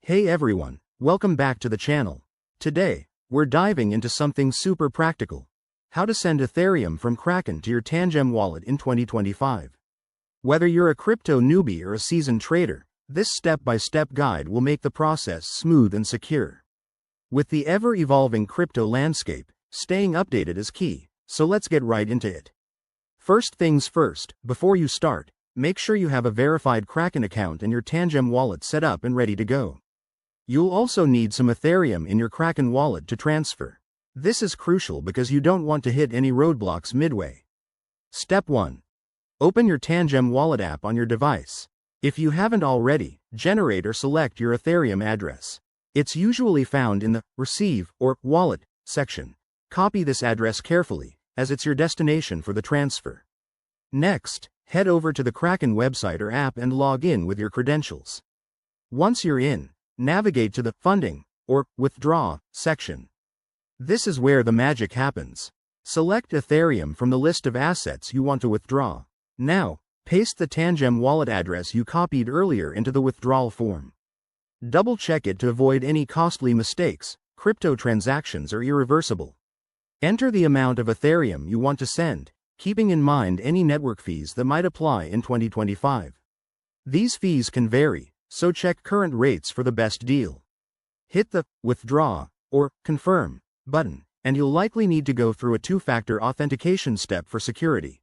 Hey everyone, welcome back to the channel. Today, we're diving into something super practical. How to send Ethereum from Kraken to your Tangem wallet in 2025. Whether you're a crypto newbie or a seasoned trader, this step-by-step guide will make the process smooth and secure. With the ever-evolving crypto landscape, staying updated is key, so let's get right into it. First things first, before you start, make sure you have a verified Kraken account and your Tangem wallet set up and ready to go. You'll also need some Ethereum in your Kraken wallet to transfer. This is crucial because you don't want to hit any roadblocks midway. Step 1. Open your Tangem wallet app on your device. If you haven't already, generate or select your Ethereum address. It's usually found in the Receive or Wallet section. Copy this address carefully, as it's your destination for the transfer. Next, head over to the Kraken website or app and log in with your credentials. Once you're in, navigate to the Funding or Withdraw section. This is where the magic happens. Select Ethereum from the list of assets you want to withdraw. Now, paste the Tangem wallet address you copied earlier into the withdrawal form. Double-check it to avoid any costly mistakes. Crypto transactions are irreversible. Enter the amount of Ethereum you want to send, keeping in mind any network fees that might apply in 2025. These fees can vary, so check current rates for the best deal. Hit the Withdraw or Confirm button, and you'll likely need to go through a two-factor authentication step for security.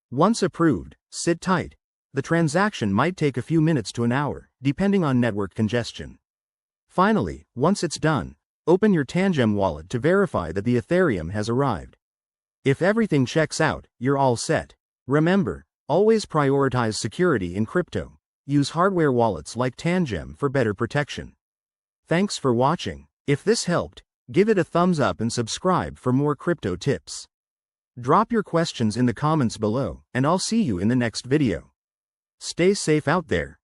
Once approved, sit tight. The transaction might take a few minutes to an hour, depending on network congestion. Finally, once it's done, open your Tangem wallet to verify that the Ethereum has arrived. If everything checks out, you're all set. Remember, always prioritize security in crypto. Use hardware wallets like Tangem for better protection. Thanks for watching. If this helped, give it a thumbs up and subscribe for more crypto tips. Drop your questions in the comments below, and I'll see you in the next video. Stay safe out there.